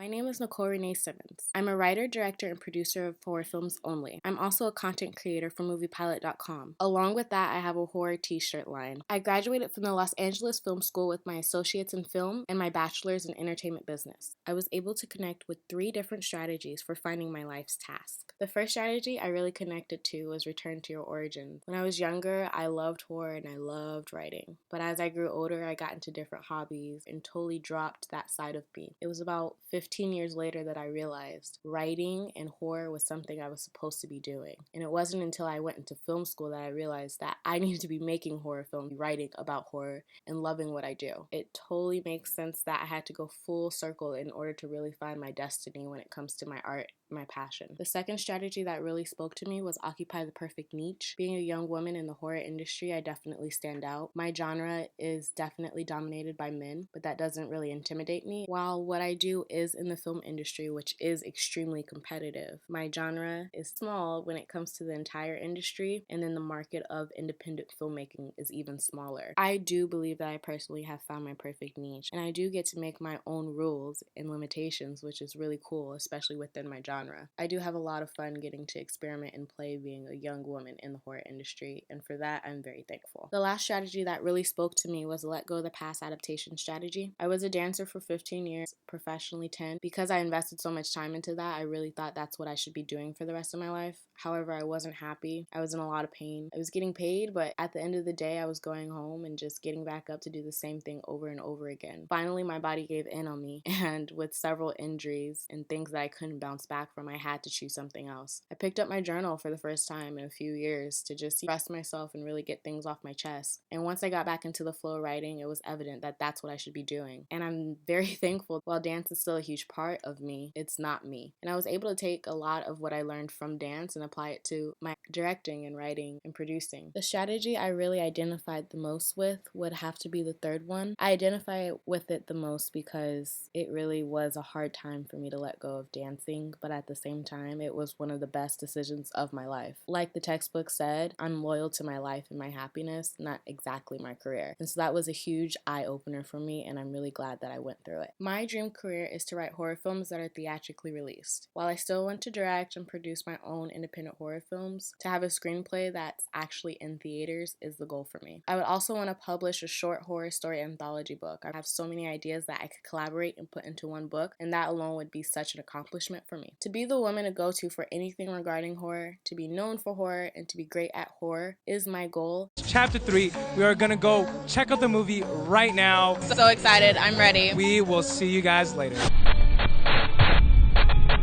My name is Nicole Renee Simmons. I'm a writer, director, and producer of horror films only. I'm also a content creator for MoviePilot.com. Along with that, I have a horror t-shirt line. I graduated from the Los Angeles Film School with my associates in film and my bachelor's in entertainment business. I was able to connect with 3 different strategies for finding my life's task. The first strategy I really connected to was return to your origins. When I was younger, I loved horror and I loved writing. But as I grew older, I got into different hobbies and totally dropped that side of me. It was about 15 years later that I realized writing and horror was something I was supposed to be doing. And it wasn't until I went into film school that I realized that I needed to be making horror films, writing about horror, and loving what I do. It totally makes sense that I had to go full circle in order to really find my destiny when it comes to my art, my passion. The second strategy that really spoke to me was occupy the perfect niche. Being a young woman in the horror industry, I definitely stand out. My genre is definitely dominated by men, but that doesn't really intimidate me. While what I do is in the film industry, which is extremely competitive, my genre is small when it comes to the entire industry, and then the market of independent filmmaking is even smaller. I do believe that I personally have found my perfect niche, and I do get to make my own rules and limitations, which is really cool, especially within my genre. I do have a lot of fun getting to experiment and play being a young woman in the horror industry, and for that, I'm very thankful. The last strategy that really spoke to me was let go of the past adaptation strategy. I was a dancer for 15 years, professionally 10. Because I invested so much time into that, I really thought that's what I should be doing for the rest of my life. However, I wasn't happy. I was in a lot of pain. I was getting paid, but at the end of the day, I was going home and just getting back up to do the same thing over and over again. Finally, my body gave in on me, and with several injuries and things that I couldn't bounce back from, I had to choose something else. I picked up my journal for the first time in a few years to just express myself and really get things off my chest. And once I got back into the flow of writing, it was evident that that's what I should be doing. And I'm very thankful. While dance is still a huge part of me, it's not me. And I was able to take a lot of what I learned from dance and apply it to my directing and writing and producing. The strategy I really identified the most with would have to be the third one. I identify with it the most because it really was a hard time for me to let go of dancing, but at the same time, it was one of the best decisions of my life. Like the textbook said, I'm loyal to my life and my happiness, not exactly my career. And so that was a huge eye-opener for me, and I'm really glad that I went through it. My dream career is to write horror films that are theatrically released. While I still want to direct and produce my own independent horror films, to have a screenplay that's actually in theaters is the goal for me. I would also want to publish a short horror story anthology book. I have so many ideas that I could collaborate and put into one book, and that alone would be such an accomplishment for me. To be the woman to go to for anything regarding horror, to be known for horror, and to be great at horror is my goal. Chapter 3, we are gonna go check out the movie right now. So excited, I'm ready. We will see you guys later.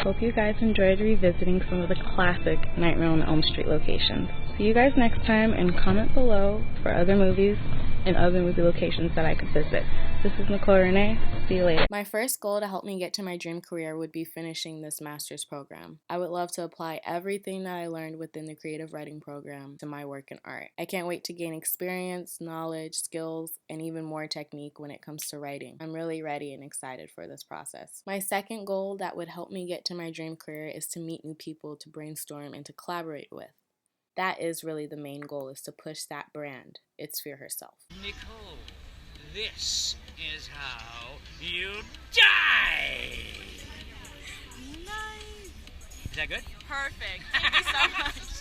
Hope you guys enjoyed revisiting some of the classic Nightmare on Elm Street locations. See you guys next time, and comment below for other movies and other movie locations that I could visit. This is Nicole Renee. See you later. My first goal to help me get to my dream career would be finishing this master's program. I would love to apply everything that I learned within the creative writing program to my work in art. I can't wait to gain experience, knowledge, skills, and even more technique when it comes to writing. I'm really ready and excited for this process. My second goal that would help me get to my dream career is to meet new people to brainstorm and to collaborate with. That is really the main goal, is to push that brand. It's Fear Herself. Nicole, this is how you die! Nice. Is that good? Perfect. Thank you so much.